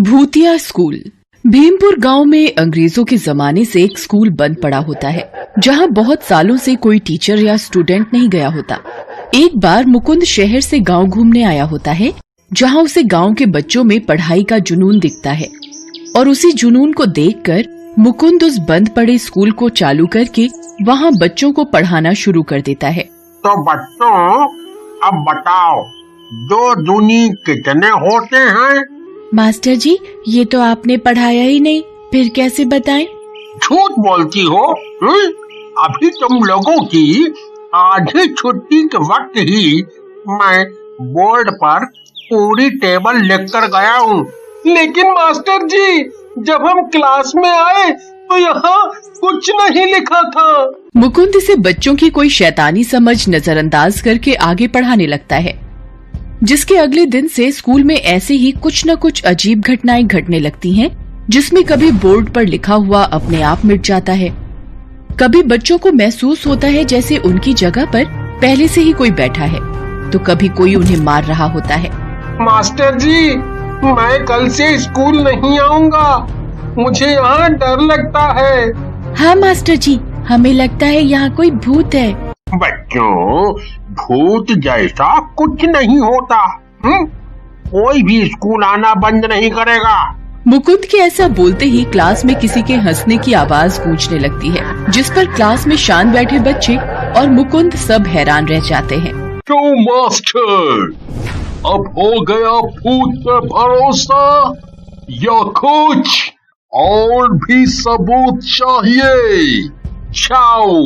भूतिया स्कूल। भीमपुर गांव में अंग्रेजों के जमाने से एक स्कूल बंद पड़ा होता है, जहां बहुत सालों से कोई टीचर या स्टूडेंट नहीं गया होता। एक बार मुकुंद शहर से गांव घूमने आया होता है, जहां उसे गांव के बच्चों में पढ़ाई का जुनून दिखता है और उसी जुनून को देखकर मुकुंद उस बंद पड़े स्कूल को चालू करके वहां बच्चों को पढ़ाना शुरू कर देता है। तो बच्चों, अब बताओ, 2 दूनी कितने होते हैं? मास्टर जी, ये तो आपने पढ़ाया ही नहीं, फिर कैसे बताएं? झूठ बोलती हो। अभी तुम लोगों की आधी छुट्टी के वक्त ही मैं बोर्ड पर पूरी टेबल लिख कर गया हूँ। लेकिन मास्टर जी, जब हम क्लास में आए तो यहाँ कुछ नहीं लिखा था। मुकुंद इसे बच्चों की कोई शैतानी समझ नजरअंदाज करके आगे पढ़ाने लगता है, जिसके अगले दिन से स्कूल में ऐसे ही कुछ न कुछ अजीब घटनाएं घटने लगती हैं, जिसमें कभी बोर्ड पर लिखा हुआ अपने आप मिट जाता है, कभी बच्चों को महसूस होता है जैसे उनकी जगह पर पहले से ही कोई बैठा है, तो कभी कोई उन्हें मार रहा होता है। मास्टर जी, मैं कल से स्कूल नहीं आऊँगा, मुझे यहाँ डर लगता है। हाँ मास्टर जी, हमें लगता है यहाँ कोई भूत है। बच्चों, भूत जैसा कुछ नहीं होता। कोई भी स्कूल आना बंद नहीं करेगा। मुकुंद के ऐसा बोलते ही क्लास में किसी के हंसने की आवाज गूंजने लगती है, जिस पर क्लास में शांत बैठे बच्चे और मुकुंद सब हैरान रह जाते हैं। क्यों मास्टर, अब हो गया भूत पे भरोसा या कुछ और भी सबूत चाहिए? जाओ,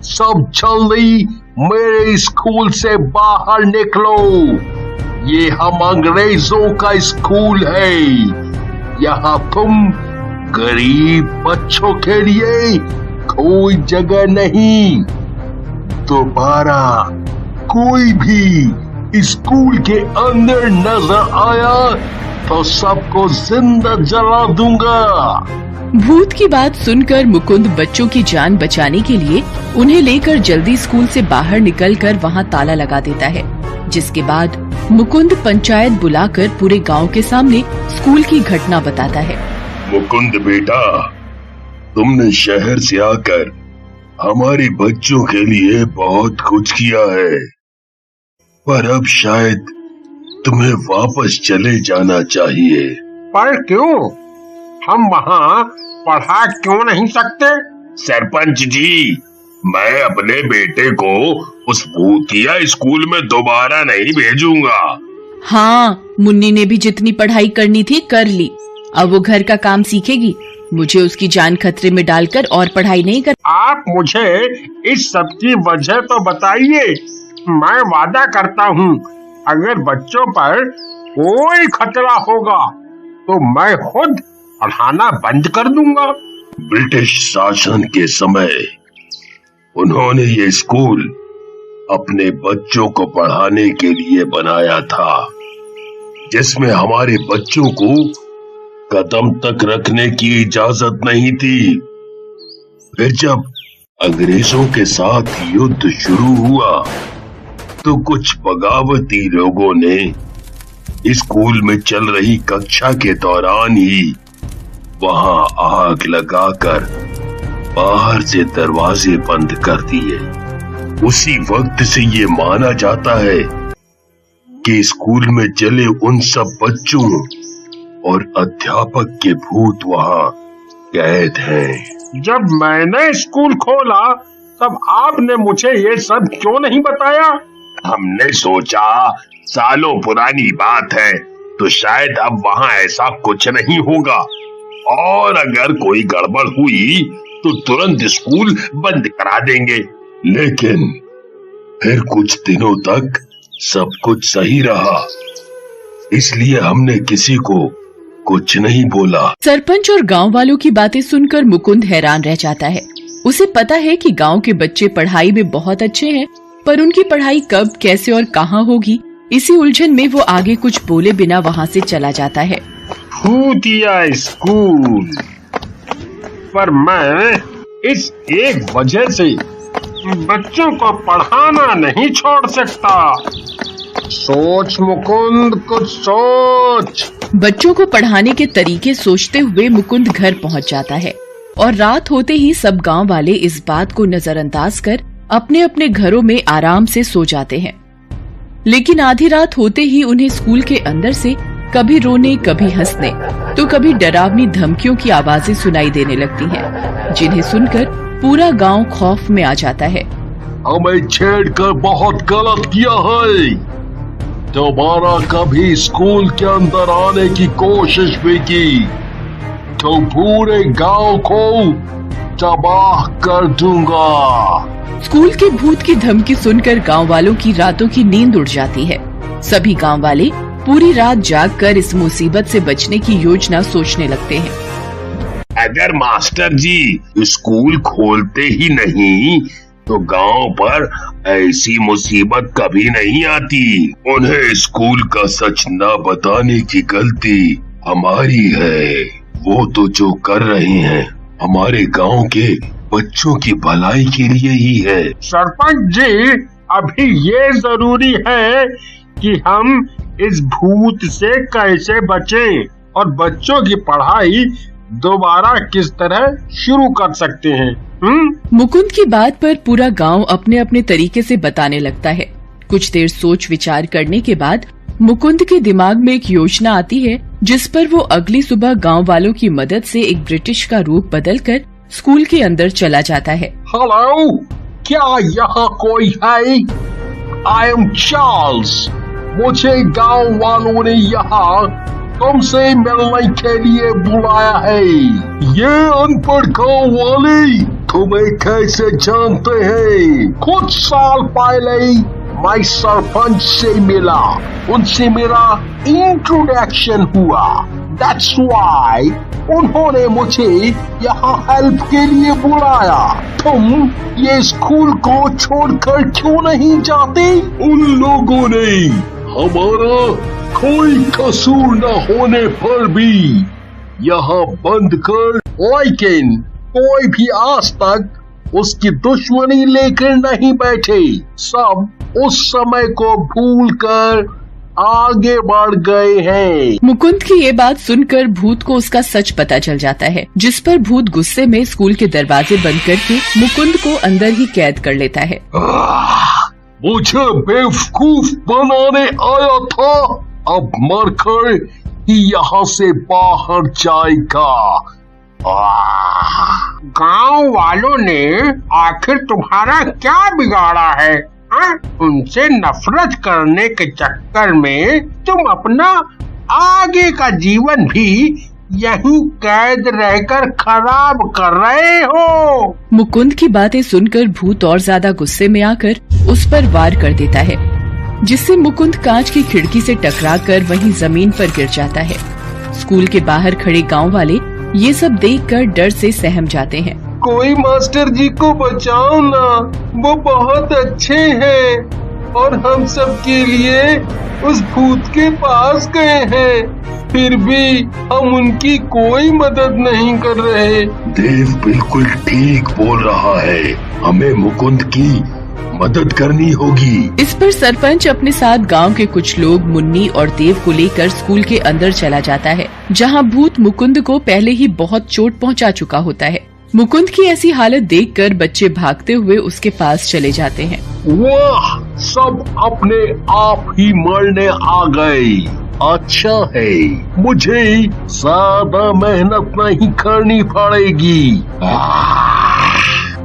सब जल्दी मेरे स्कूल से बाहर निकलो। ये हम अंग्रेजों का स्कूल है। यहाँ तुम गरीब बच्चों के लिए कोई जगह नहीं। दोबारा कोई भी स्कूल के अंदर नजर आया तो सबको जिंदा जला दूंगा। भूत की बात सुनकर मुकुंद बच्चों की जान बचाने के लिए उन्हें लेकर जल्दी स्कूल से बाहर निकलकर वहां ताला लगा देता है, जिसके बाद मुकुंद पंचायत बुलाकर पूरे गांव के सामने स्कूल की घटना बताता है। मुकुंद बेटा, तुमने शहर से आकर हमारे बच्चों के लिए बहुत कुछ किया है, पर अब शायद तुम्हें वापस चले जाना चाहिए। पर क्यों? हम वहाँ पढ़ा क्यों नहीं सकते? सरपंच जी, मैं अपने बेटे को उस भूतिया स्कूल में दोबारा नहीं भेजूंगा। हाँ, मुन्नी ने भी जितनी पढ़ाई करनी थी कर ली, अब वो घर का काम सीखेगी। मुझे उसकी जान खतरे में डालकर और पढ़ाई नहीं कर। आप मुझे इस सब की वजह तो बताइए। मैं वादा करता हूँ, अगर बच्चों पर कोई खतरा होगा तो मैं खुद पढ़ाना बंद कर दूंगा। ब्रिटिश शासन के समय उन्होंने ये स्कूल अपने बच्चों को पढ़ाने के लिए बनाया था, जिसमें हमारे बच्चों को कदम तक रखने की इजाजत नहीं थी। फिर जब अंग्रेजों के साथ युद्ध शुरू हुआ तो कुछ बगावती लोगों ने स्कूल में चल रही कक्षा के दौरान ही वहां आग लगाकर बाहर से दरवाजे बंद कर दिए। उसी वक्त से ये माना जाता है कि स्कूल में चले उन सब बच्चों और अध्यापक के भूत वहां कैद हैं। जब मैंने स्कूल खोला तब आपने मुझे ये सब क्यों नहीं बताया? हमने सोचा सालों पुरानी बात है तो शायद अब वहां ऐसा कुछ नहीं होगा, और अगर कोई गड़बड़ हुई तो तुरंत स्कूल बंद करा देंगे। लेकिन फिर कुछ दिनों तक सब कुछ सही रहा, इसलिए हमने किसी को कुछ नहीं बोला। सरपंच और गांव वालों की बातें सुनकर मुकुंद हैरान रह जाता है। उसे पता है कि गांव के बच्चे पढ़ाई में बहुत अच्छे हैं, पर उनकी पढ़ाई कब, कैसे और कहां होगी, इसी उलझन में वो आगे कुछ बोले बिना वहां से चला जाता है। भूतिया स्कूल, पर मैं इस एक वजह से बच्चों को पढ़ाना नहीं छोड़ सकता। सोच मुकुंद, कुछ सोच। बच्चों को पढ़ाने के तरीके सोचते हुए मुकुंद घर पहुंच जाता है और रात होते ही सब गांव वाले इस बात को नजरअंदाज कर अपने अपने घरों में आराम से सो जाते हैं। लेकिन आधी रात होते ही उन्हें स्कूल के अंदर से कभी रोने, कभी हंसने, तो कभी डरावनी धमकियों की आवाजें सुनाई देने लगती हैं, जिन्हें सुनकर पूरा गांव खौफ में आ जाता है। हमें छेड़कर बहुत गलत किया है। दोबारा कभी स्कूल के अंदर आने की कोशिश भी की तो पूरे गांव को तबाह कर दूंगा। स्कूल के भूत की धमकी सुनकर गांव वालों की रातों की नींद उड़ जाती है। सभी गांव वाले पूरी रात जागकर इस मुसीबत से बचने की योजना सोचने लगते हैं। अगर मास्टर जी स्कूल खोलते ही नहीं तो गांव पर ऐसी मुसीबत कभी नहीं आती। उन्हें स्कूल का सच न बताने की गलती हमारी है। वो तो जो कर रहे हैं हमारे गांव के बच्चों की भलाई के लिए ही है। सरपंच जी, अभी ये जरूरी है कि हम इस भूत से कैसे बचें और बच्चों की पढ़ाई दोबारा किस तरह शुरू कर सकते हैं। मुकुंद की बात पर पूरा गांव अपने अपने तरीके से बताने लगता है। कुछ देर सोच विचार करने के बाद मुकुंद के दिमाग में एक योजना आती है, जिस पर वो अगली सुबह गांव वालों की मदद से एक ब्रिटिश का रूप बदलकर स्कूल के अंदर चला जाता है। हेलो, क्या यहाँ कोई है? I am Charles. मुझे गांव वालों ने यहाँ तुमसे मिलने के लिए बुलाया है। ये अनपढ़ गांव वाले तुम्हें कैसे जानते हैं? कुछ साल पहले मैं सरपंच से मिला, उनसे मेरा इंट्रोडक्शन हुआ। That's why उन्होंने मुझे यहाँ हेल्प के लिए बुलाया। तुम ये स्कूल को छोड़कर क्यों नहीं जाते? उन लोगों ने हमारा कोई कसूर न होने पर भी यहाँ बंद कर, लेकिन कोई भी आज तक उसकी दुश्मनी लेकर नहीं बैठे। सब उस समय को भूलकर आगे बढ़ गए हैं। मुकुंद की ये बात सुनकर भूत को उसका सच पता चल जाता है, जिस पर भूत गुस्से में स्कूल के दरवाजे बंद करके मुकुंद को अंदर ही कैद कर लेता है। मुझे बेवकूफ बनाने आया था, अब मरकर ही यहाँ से बाहर जाएगा। गांव वालों ने आखिर तुम्हारा क्या बिगाड़ा है? उनसे नफरत करने के चक्कर में तुम अपना आगे का जीवन भी यहीं कैद रहकर खराब कर रहे हो। मुकुंद की बातें सुनकर भूत और ज्यादा गुस्से में आकर उस पर वार कर देता है, जिससे मुकुंद कांच की खिड़की से टकराकर वहीं जमीन पर गिर जाता है। स्कूल के बाहर खड़े गांव वाले ये सब देखकर डर से सहम जाते हैं। कोई मास्टर जी को बचाओ ना, वो बहुत अच्छे हैं और हम सब के लिए उस भूत के पास गए हैं, फिर भी हम उनकी कोई मदद नहीं कर रहे। देव बिल्कुल ठीक बोल रहा है, हमें मुकुंद की मदद करनी होगी। इस पर सरपंच अपने साथ गांव के कुछ लोग मुन्नी और देव को लेकर स्कूल के अंदर चला जाता है, जहां भूत मुकुंद को पहले ही बहुत चोट पहुंचा चुका होता है। मुकुंद की ऐसी हालत देखकर बच्चे भागते हुए उसके पास चले जाते हैं। वाह, सब अपने आप ही मरने आ गए। अच्छा है, मुझे ज्यादा मेहनत नहीं करनी पड़ेगी।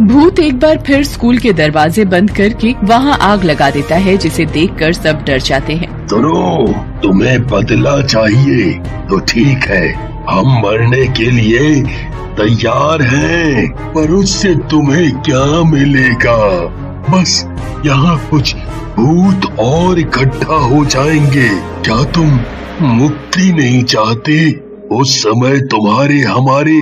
भूत एक बार फिर स्कूल के दरवाजे बंद करके वहां आग लगा देता है, जिसे देखकर सब डर जाते हैं। सुनो, तुम्हें बदला चाहिए तो ठीक है, हम मरने के लिए तैयार हैं, पर उससे तुम्हें क्या मिलेगा? बस यहाँ कुछ भूत और इकट्ठा हो जाएंगे। क्या तुम मुक्ति नहीं चाहते? उस समय तुम्हारे हमारे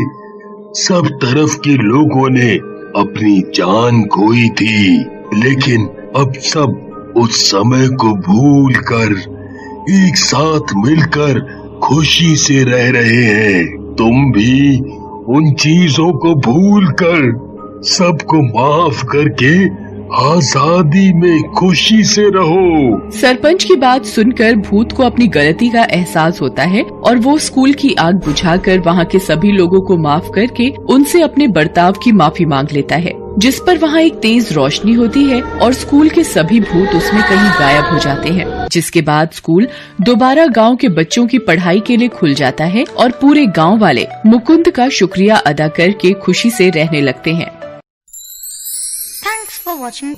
सब तरफ के लोगों ने अपनी जान खोई थी, लेकिन अब सब उस समय को भूलकर एक साथ मिलकर खुशी से रह रहे हैं। तुम भी उन चीजों को भूलकर सबको माफ करके आजादी में खुशी से रहो। सरपंच की बात सुनकर भूत को अपनी गलती का एहसास होता है और वो स्कूल की आग बुझाकर वहाँ के सभी लोगों को माफ करके उनसे अपने बर्ताव की माफी मांग लेता है, जिस पर वहाँ एक तेज रोशनी होती है और स्कूल के सभी भूत उसमें कहीं गायब हो जाते हैं। जिसके बाद स्कूल दोबारा गांव के बच्चों की पढ़ाई के लिए खुल जाता है और पूरे गांव वाले मुकुंद का शुक्रिया अदा करके खुशी से रहने लगते हैं। Thanks for watching.